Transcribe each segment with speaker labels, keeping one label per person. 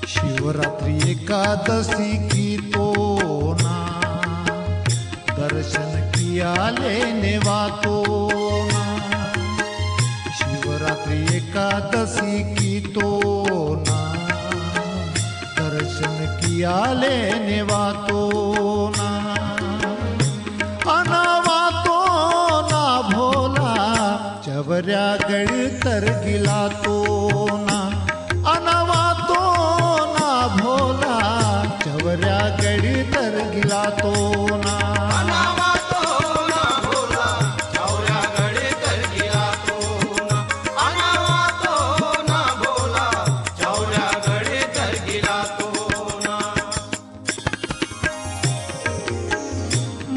Speaker 1: शिवरात्रि एकादशी की तो ना दर्शन किया लेने वातो ना। शिवरात्रि एकादशी की तो ना दर्शन किया लेने वातो ना। अनावातो ना भोला चवऱ्या गड तर गिला तो ना। अनावातो ना भोला चवऱ्या गड तर गिला तो ना।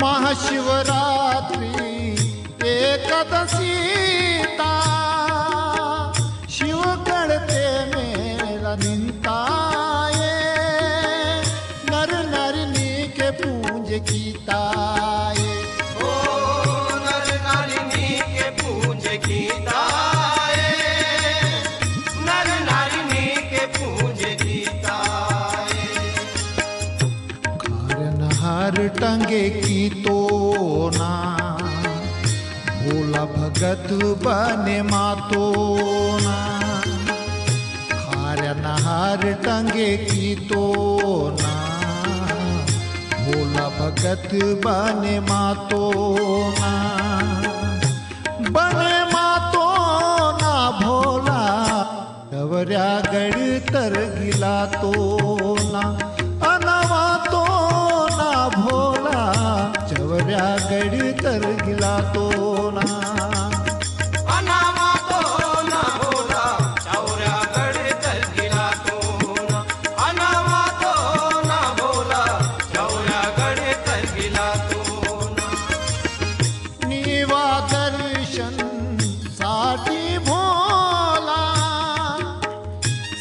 Speaker 1: महाशिवरात्रि एकादशीता शिव कड़ते मेला निंताए। नर नारिनी के पूज कीताए।
Speaker 2: ओ नर नारिनी के पूज कीताए। नर नारिनी के पूज कीताए।
Speaker 1: खार नहार टंगे की तो ना भोला भगत बने मातो ना। खार नहार टंगे की तो ना भोला भगत बने मातो ना। बने मातो ना भोला चवऱ्या गड तर गिला तो ना। अनावातो ना भोला चवऱ्या गड तर गिला तो ना।
Speaker 2: अनावातो ना भोला चवऱ्या गड तर गिला तो ना। अनावातो ना भोला चवऱ्या गड तर गिला तो ना।
Speaker 1: नीवा दर्शन साठी भोला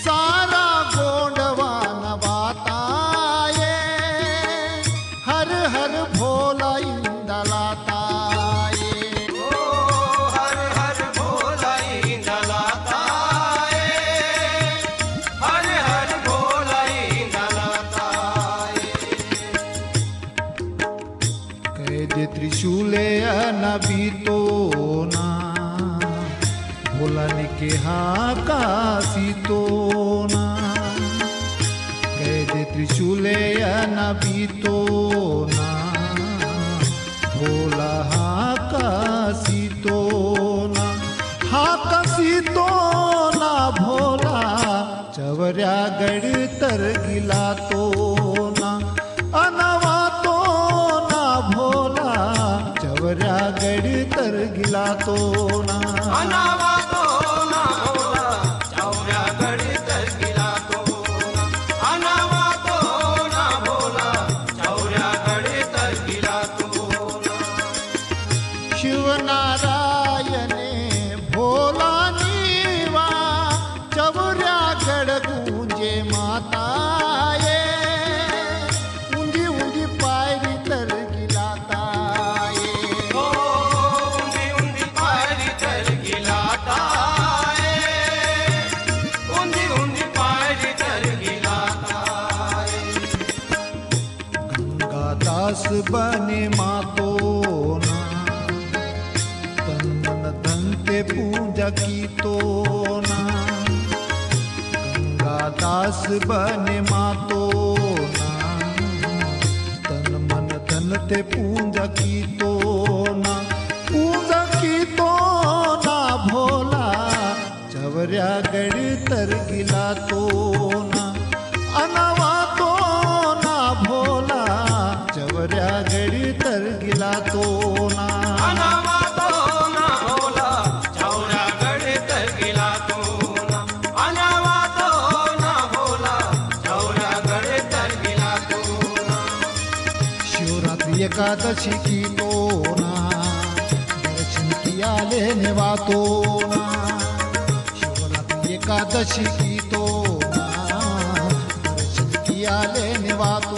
Speaker 1: सारा गोंडवा नवाताये। हर हर भोला इंदलाताये।
Speaker 2: ओ हर हर भोला इंदलाताये। हर हर भोला इंदलाताये।
Speaker 1: कैदे त्रिशूले अनबी तो ना भोला ने केहा कासी तो ना। कैदे त्रिशूले अनबी तो ना भोला हा कासी तो ना। हा कासी तो ना भोला चवऱ्या गड तर गिला तो ना। अनावातो ना भोला चवऱ्या गड तर गिला तो ना।
Speaker 2: अनावातो ना भोला चवऱ्या गड तर गिला तो ना। अनावातो ना भोला चवऱ्या गड तर गिला तो ना।
Speaker 1: शिवनारायणे भोला नीवा चवऱ्या गड गुंजे माताये। उंदी उंदी पायरी तर गिला ताये।
Speaker 2: ओ उंदी उंदी पायरी तर गिला ताये। उंदी उंदी पायरी तर गिला ताये।
Speaker 1: गंगादास बने मातो ना तन मन धन ते पूजा की तो ना। गंगादास बने मातो ना तन मन धन ते पूजा की तो ना। पूजा की तो ना भोला चवऱ्या गड तर गिला तो ना। अनावातो ना भोला चवऱ्या गड तर गिला तो ना।
Speaker 2: अनावातो ना भोला चवऱ्या गड तर गिला तो ना। अनावातो ना भोला चवऱ्या गड तर गिला तो ना।
Speaker 1: शिवरात्रि एकादशी की तो ना दर्शन किया लेने वातो ना। शिवरात्रि एकादशी की तो ना दर्शन किया लेने वातो